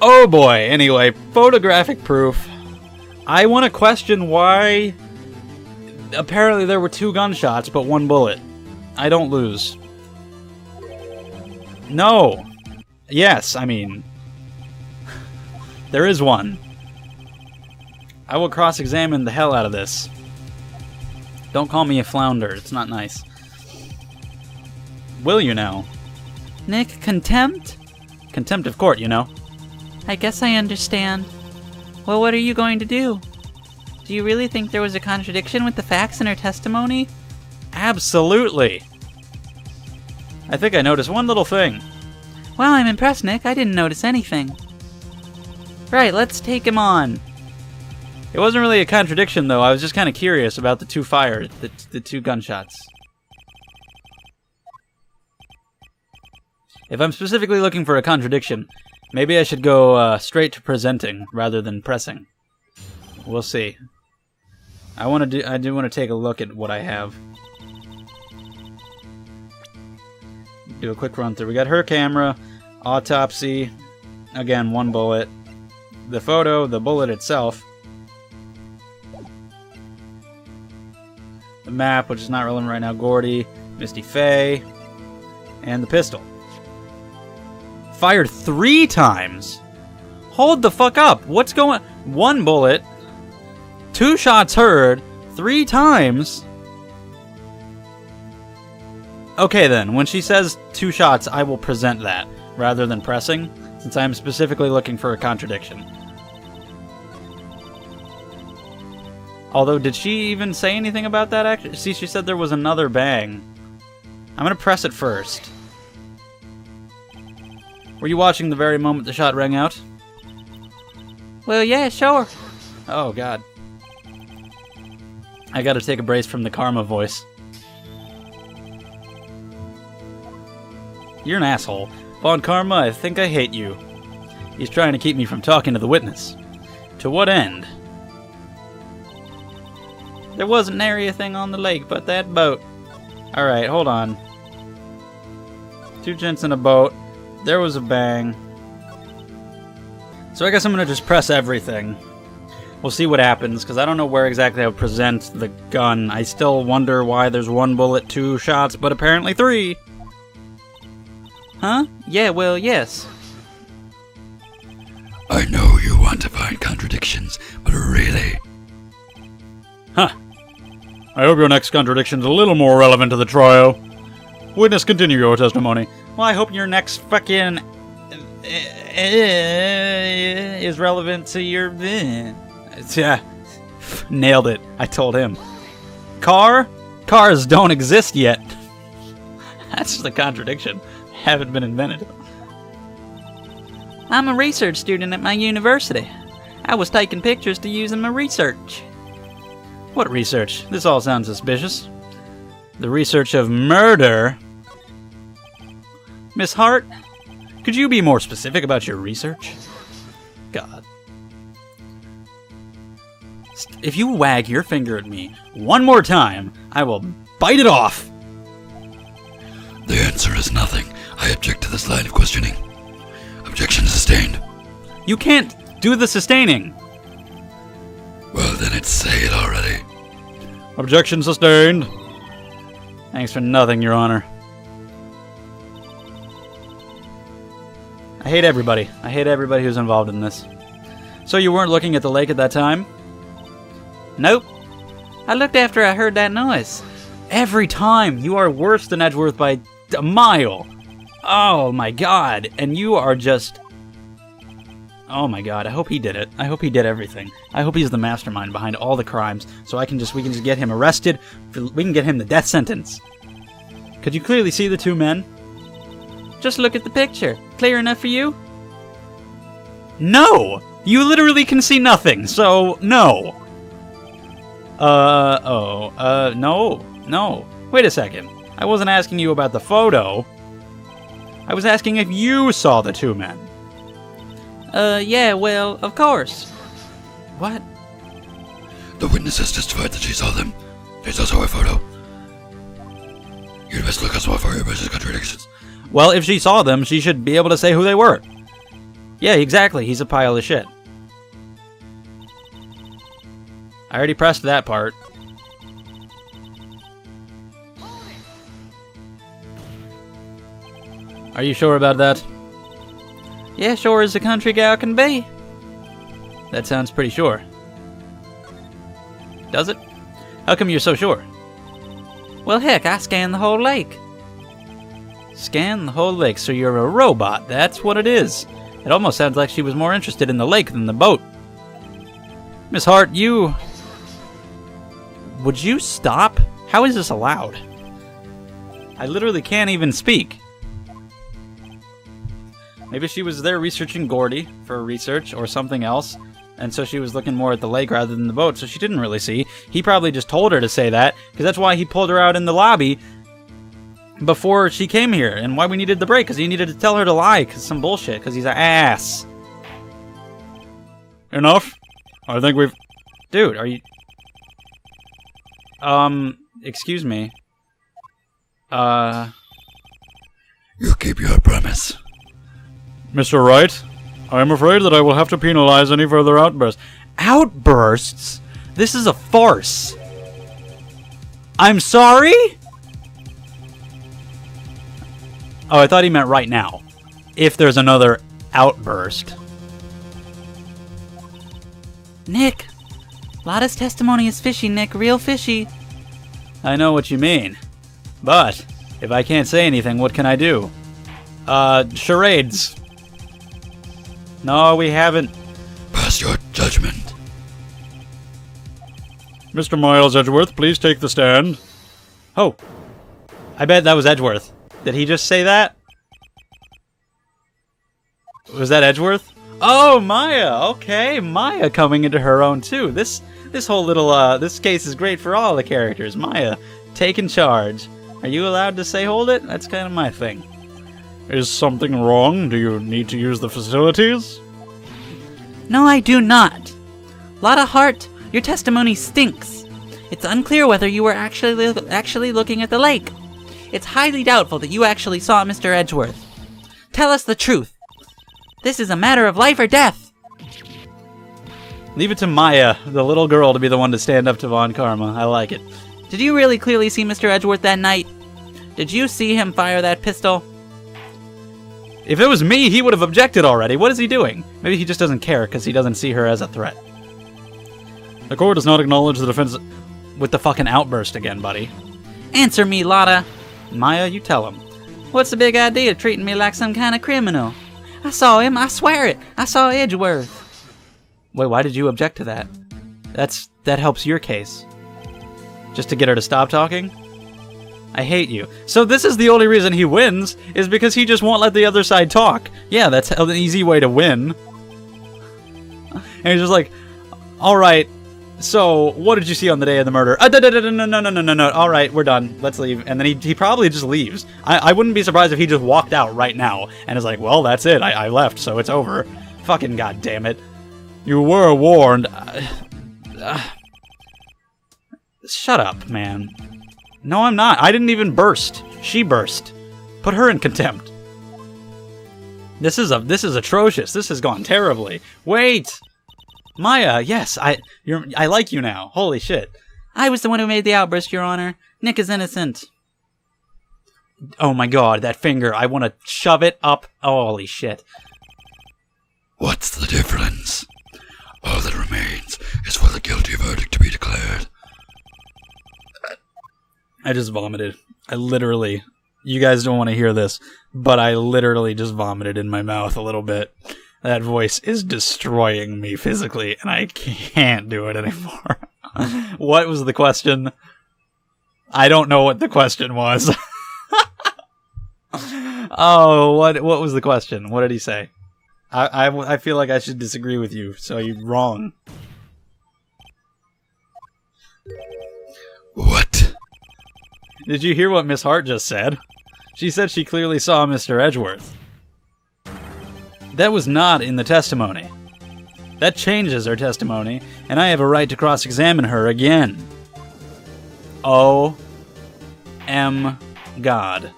Oh boy, anyway, photographic proof. I want to question why apparently there were 2 gunshots but 1 bullet. I don't lose. No. Yes, I mean, there is 1. I will cross-examine the hell out of this. Don't call me a flounder, it's not nice. Will you now? Nick, contempt? Contempt of court, you know. I guess I understand. Well, what are you going to do? Do you really think there was a contradiction with the facts in her testimony? Absolutely. I think I noticed one little thing. Wow, I'm impressed, Nick. I didn't notice anything. Right, let's take him on. It wasn't really a contradiction, though. I was just kind of curious about the 2 fires, the 2 gunshots. If I'm specifically looking for a contradiction, maybe I should go straight to presenting rather than pressing. We'll see. I do want to take a look at what I have. Do a quick run through. We got her camera, autopsy, again 1 bullet, the photo, the bullet itself, the map, which is not relevant right now, Gordy, Misty Faye, and the pistol. Fired 3 times. Hold the fuck up. What's going? 1 bullet, 2 shots heard, 3 times. Okay then, when she says 2 shots, I will present that rather than pressing, since I am specifically looking for a contradiction. Although, did she even say anything about that actually? See, she said there was another bang. I'm gonna press it first. Were you watching the very moment the shot rang out? Well, yeah, sure. Oh, God. I gotta take a brace from the Karma voice. You're an asshole. Von Karma, I think I hate you. He's trying to keep me from talking to the witness. To what end? There wasn't nary a thing on the lake but that boat. Alright, hold on. 2 gents in a boat. There was a bang. So I guess I'm gonna just press everything. We'll see what happens, because I don't know where exactly I would present the gun. I still wonder why there's 1 bullet, 2 shots, but apparently 3. Huh? Yeah, well, yes. I know you want to find contradictions, but really... Huh. I hope your next contradiction's a little more relevant to the trial. Witness, continue your testimony. Well, I hope your next fucking... is relevant to your... Yeah. Nailed it. I told him. Cars don't exist yet. That's the contradiction. Haven't been invented. I'm a research student at my university. I was taking pictures to use in my research. What research? This all sounds suspicious. The research of murder? Miss Hart, could you be more specific about your research? God. If you wag your finger at me 1 more time, I will bite it off. The answer is nothing. I object to this line of questioning. Objection sustained. You can't do the sustaining. Well, then say it already. Objection sustained. Thanks for nothing, Your Honor. I hate everybody. I hate everybody who's involved in this. So you weren't looking at the lake at that time? Nope. I looked after I heard that noise. Every time. You are worse than Edgeworth by a mile. Oh my God. And you are just... Oh my God. I hope he did it. I hope he did everything. I hope he's the mastermind behind all the crimes, so we can just get him arrested. We can get him the death sentence. Could you clearly see the 2 men? Just look at the picture. Clear enough for you? No! You literally can see nothing, so no. No. Wait a second. I wasn't asking you about the photo. I was asking if you saw the 2 men. Yeah, well, of course. What? The witness has testified that she saw them. There's also a photo. You'd best look elsewhere for your business contradictions. Well, if she saw them, she should be able to say who they were. Yeah, exactly. He's a pile of shit. I already pressed that part. Are you sure about that? Yeah, sure as a country gal can be. That sounds pretty sure. Does it? How come you're so sure? Well, heck, I scanned the whole lake. Scan the whole lake, so you're a robot. That's what it is. It almost sounds like she was more interested in the lake than the boat. Miss Hart, you... Would you stop? How is this allowed? I literally can't even speak. Maybe she was there researching Gordy for research or something else, and so she was looking more at the lake rather than the boat, so she didn't really see. He probably just told her to say that, because that's why he pulled her out in the lobby before she came here, and why we needed the break, because he needed to tell her to lie, because some bullshit, because he's an ass. Enough? I think we've... Dude, are you... excuse me. You keep your promise. Mr. Wright, I am afraid that I will have to penalize any further outbursts. Outbursts? This is a farce. I'm sorry? Oh, I thought he meant right now. If there's another outburst. Nick, Lotta's testimony is fishy, Nick. Real fishy. I know what you mean. But, if I can't say anything, what can I do? Charades. No, we haven't. Pass your judgment. Mr. Miles Edgeworth, please take the stand. Oh. I bet that was Edgeworth. Did he just say that? Was that Edgeworth? Oh, Maya! Okay, Maya coming into her own too. This whole little, this case is great for all the characters. Maya, taking charge. Are you allowed to say hold it? That's kind of my thing. Is something wrong? Do you need to use the facilities? No, I do not. Lotta Hart, your testimony stinks. It's unclear whether you were actually looking at the lake. It's highly doubtful that you actually saw Mr. Edgeworth. Tell us the truth. This is a matter of life or death. Leave it to Maya, the little girl, to be the one to stand up to Von Karma. I like it. Did you really clearly see Mr. Edgeworth that night? Did you see him fire that pistol? If it was me, he would have objected already. What is he doing? Maybe he just doesn't care because he doesn't see her as a threat. The court does not acknowledge the defense... With the fucking outburst again, buddy. Answer me, Lotta. Maya, you tell him. What's the big idea of treating me like some kind of criminal? I saw him, I swear it. I saw Edgeworth. Wait, why did you object to that? That helps your case. Just to get her to stop talking? I hate you. So this is the only reason he wins, is because he just won't let the other side talk. Yeah, that's an easy way to win. And he's just like, alright, so what did you see on the day of the murder? No. Alright, we're done. Let's leave. And then he probably just leaves. I wouldn't be surprised if he just walked out right now and is like, well, that's it. I left, so it's over. Fucking goddamn it. You were warned. Shut up, man. No, I'm not. I didn't even burst. She burst. Put her in contempt. This is atrocious. This has gone terribly. Wait, Maya. Yes, I like you now. Holy shit. I was the one who made the outburst, Your Honor. Nick is innocent. Oh my god, that finger. I want to shove it up. Holy shit. What's the difference? All that remains is for the guilty verdict to be declared. I just vomited. I literally... You guys don't want to hear this, but I literally just vomited in my mouth a little bit. That voice is destroying me physically, and I can't do it anymore. What was the question? I don't know what the question was. Oh, what was the question? What did he say? I feel like I should disagree with you, so you're wrong. What? Did you hear what Miss Hart just said? She said she clearly saw Mr. Edgeworth. That was not in the testimony. That changes her testimony, and I have a right to cross-examine her again. O.M. God.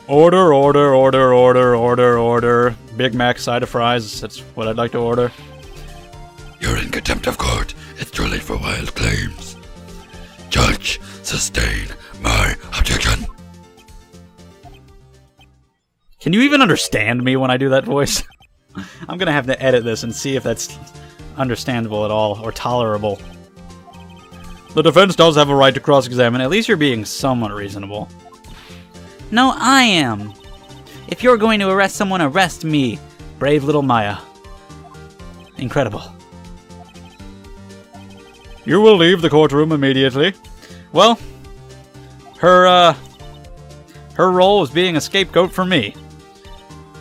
Order. Big Mac, side of fries. That's what I'd like to order. You're in contempt of court. It's too late for wild claims. Judge, sustain my objection. Can you even understand me when I do that voice? I'm gonna have to edit this and see if that's understandable at all, or tolerable. The defense does have a right to cross-examine. At least you're being somewhat reasonable. No, I am. If you're going to arrest someone, arrest me. Brave little Maya. Incredible. You will leave the courtroom immediately. Well, her role was being a scapegoat for me.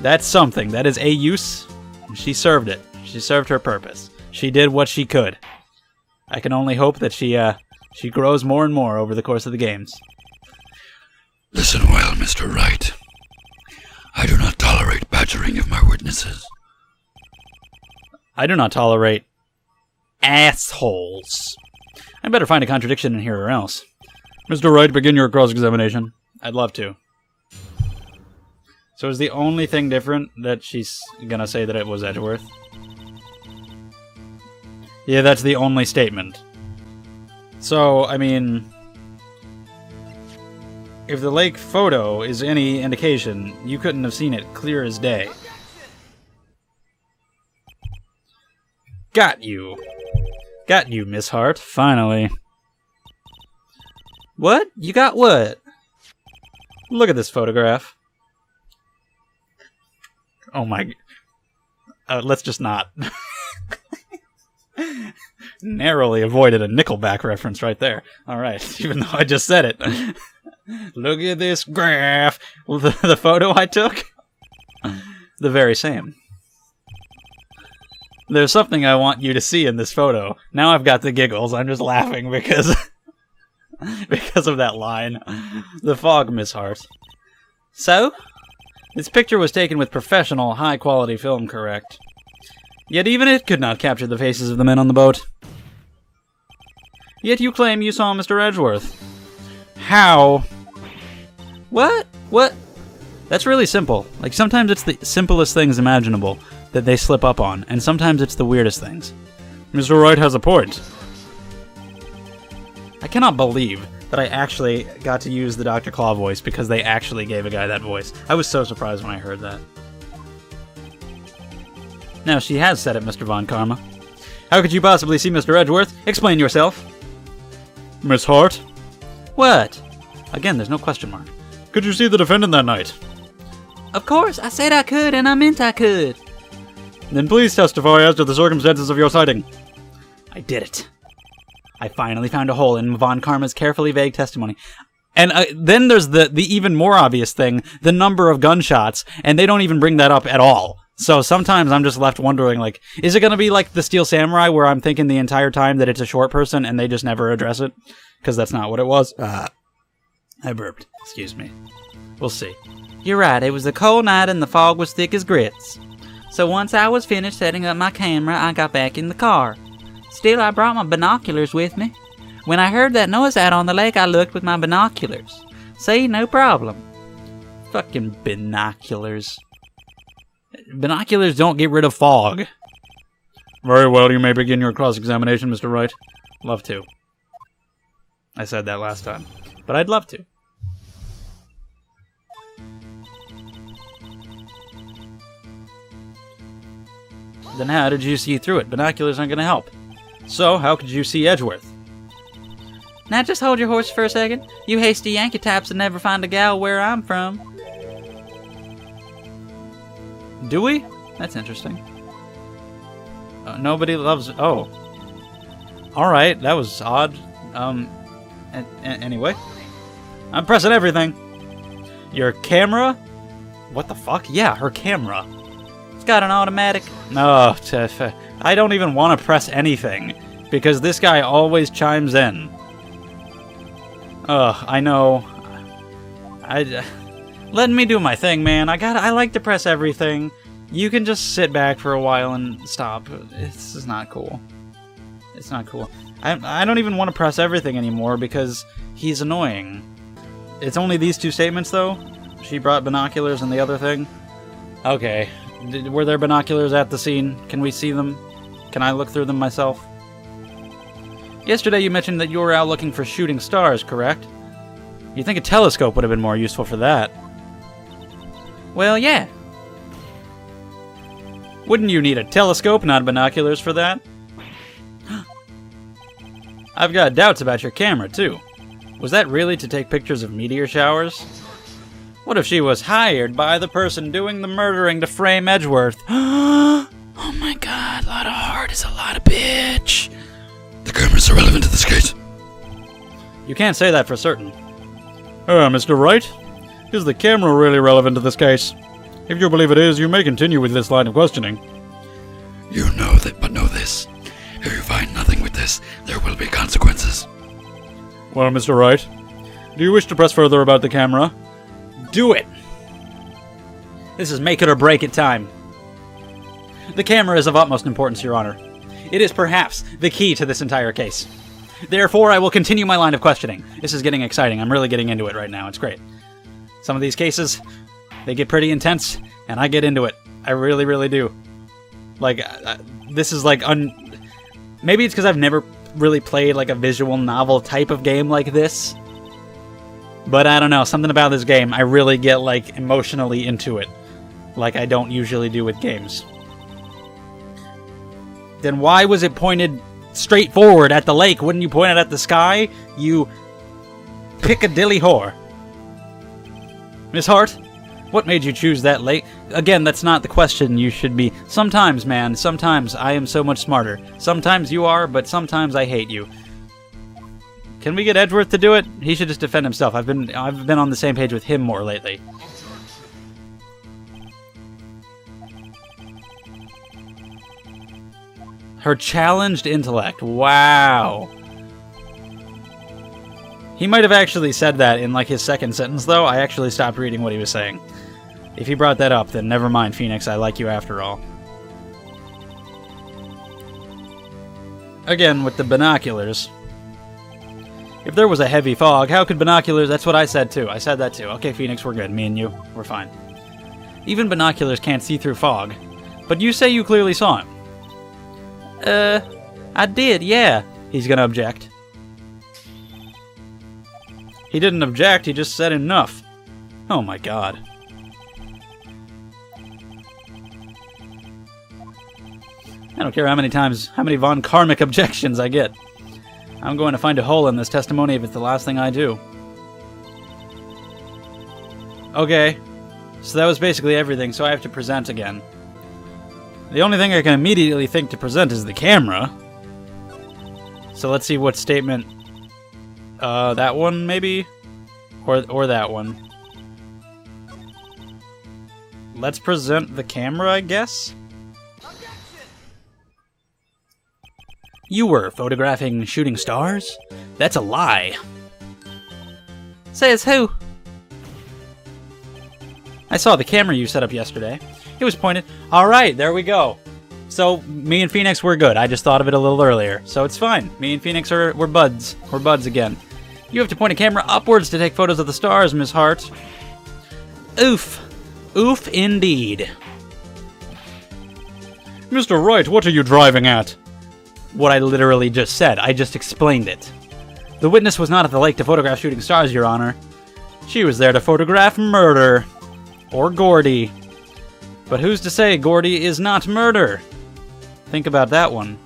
That's something. That is a use. She served it. She served her purpose. She did what she could. I can only hope that she grows more and more over the course of the games. Listen well, Mr. Wright. I do not tolerate badgering of my witnesses. I do not tolerate assholes. I better find a contradiction in here or else. Mr. Wright, begin your cross-examination. I'd love to. So is the only thing different that she's gonna say that it was Edgeworth? Yeah, that's the only statement. So, I mean, if the lake photo is any indication, you couldn't have seen it clear as day. Got you. Got you, Miss Hart. Finally. What? You got what? Look at this photograph. Oh my... let's just not. Narrowly avoided a Nickelback reference right there. Alright, even though I just said it. Look at this graph. The photo I took? The very same. There's something I want you to see in this photo. Now I've got the giggles. I'm just laughing because... because of that line. The fog, Miss Hart. So? This picture was taken with professional, high-quality film, correct? Yet even it could not capture the faces of the men on the boat. Yet you claim you saw Mr. Edgeworth. How? What? What? That's really simple. Like, sometimes it's the simplest things imaginable that they slip up on, and sometimes it's the weirdest things. Mr. Wright has a point. I cannot believe that I actually got to use the Dr. Claw voice because they actually gave a guy that voice. I was so surprised when I heard that. Now, she has said it, Mr. Von Karma. How could you possibly see Mr. Edgeworth? Explain yourself. Miss Hart? What? Again, there's no question mark. Could you see the defendant that night? Of course, I said I could, and I meant I could. Then please testify as to the circumstances of your sighting. I did it. I finally found a hole in Von Karma's carefully vague testimony. And then there's the even more obvious thing, the number of gunshots, and they don't even bring that up at all. So sometimes I'm just left wondering, like, is it going to be like the Steel Samurai, where I'm thinking the entire time that it's a short person and they just never address it? Because that's not what it was. I burped. Excuse me. We'll see. You're right, it was a cold night and the fog was thick as grits. So once I was finished setting up my camera, I got back in the car. Still, I brought my binoculars with me. When I heard that noise out on the lake, I looked with my binoculars. See, no problem. Fucking binoculars. Binoculars don't get rid of fog. Very well, you may begin your cross-examination, Mr. Wright. Love to. I said that last time, but I'd love to. Then how did you see through it? Binoculars aren't going to help. So, how could you see Edgeworth? Now just hold your horse for a second. You hasty Yankee types will never find a gal where I'm from. Do we? That's interesting. Nobody loves... Oh. Alright, that was odd. Anyway. I'm pressing everything. Your camera? What the fuck? Yeah, her camera. It's got an automatic... No, I don't even want to press anything. Because this guy always chimes in. Ugh, I know. Let me do my thing, man. I like to press everything. You can just sit back for a while and stop. This is not cool. It's not cool. I don't even want to press everything anymore because he's annoying. It's only these two statements, though? She brought binoculars and the other thing? Okay. Were there binoculars at the scene? Can we see them? Can I look through them myself? Yesterday you mentioned that you were out looking for shooting stars, correct? You think a telescope would have been more useful for that? Well, yeah. Wouldn't you need a telescope, not binoculars, for that? I've got doubts about your camera, too. Was that really to take pictures of meteor showers? What if she was hired by the person doing the murdering to frame Edgeworth? Oh my god, a lot of heart is a lot of bitch. The camera's irrelevant to this case. You can't say that for certain. Mr. Wright, is the camera really relevant to this case? If you believe it is, you may continue with this line of questioning. You know that, but know this. If you find nothing with this, there will be consequences. Well, Mr. Wright, do you wish to press further about the camera? Do it! This is make it or break it time. The camera is of utmost importance, Your Honor. It is perhaps the key to this entire case. Therefore, I will continue my line of questioning. This is getting exciting. I'm really getting into it right now. It's great. Some of these cases, they get pretty intense, and I get into it. I really, really do. Like, this is like maybe it's because I've never really played like a visual novel type of game like this. But I don't know, something about this game, I really get like emotionally into it. Like I don't usually do with games. Then why was it pointed straight forward at the lake? Wouldn't you point it at the sky? You Piccadilly whore. Miss Hart, what made you choose that lake? Again, that's not the question you should be. Sometimes, man, sometimes I am so much smarter. Sometimes you are, but sometimes I hate you. Can we get Edgeworth to do it? He should just defend himself. I've been on the same page with him more lately. Her challenged intellect. Wow. He might have actually said that in like his second sentence, though. I actually stopped reading what he was saying. If he brought that up, then never mind, Phoenix. I like you after all. Again, with the binoculars. If there was a heavy fog, how could binoculars... That's what I said, too. I said that, too. Okay, Phoenix, we're good. Me and you, we're fine. Even binoculars can't see through fog. But you say you clearly saw him. I did, yeah. He's gonna object. He didn't object, he just said enough. Oh my god. I don't care how many Von Karmic objections I get. I'm going to find a hole in this testimony if it's the last thing I do. Okay, so that was basically everything, so I have to present again. The only thing I can immediately think to present is the camera. So let's see what statement... that one, maybe? Or that one. Let's present the camera, I guess? You were photographing shooting stars? That's a lie. Says who? I saw the camera you set up yesterday. It was pointed... Alright, there we go. So, me and Phoenix, we're good. I just thought of it a little earlier. So it's fine. Me and Phoenix we're buds. We're buds again. You have to point a camera upwards to take photos of the stars, Miss Hart. Oof. Oof indeed. Mr. Wright, what are you driving at? What I literally just said. I just explained it. The witness was not at the lake to photograph shooting stars, Your Honor. She was there to photograph murder. Or Gordy. But who's to say Gordy is not murder? Think about that one.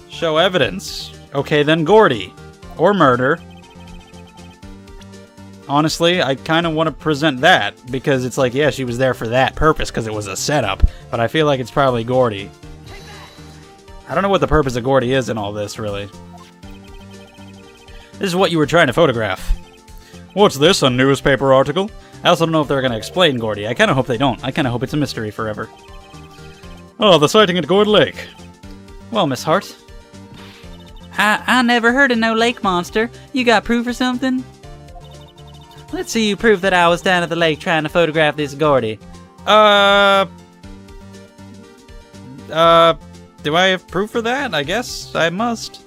Show evidence. Okay, then Gordy. Or murder. Honestly, I kind of want to present that, because it's like, yeah, she was there for that purpose, because it was a setup, but I feel like it's probably Gordy. I don't know what the purpose of Gordy is in all this, really. This is what you were trying to photograph. What's this, a newspaper article? I also don't know if they're going to explain Gordy. I kind of hope they don't. I kind of hope it's a mystery forever. Oh, the sighting at Gourd Lake. Well, Miss Hart. I never heard of no lake monster. You got proof or something? Let's see you prove that I was down at the lake trying to photograph this Gordy. Do I have proof for that? I guess I must.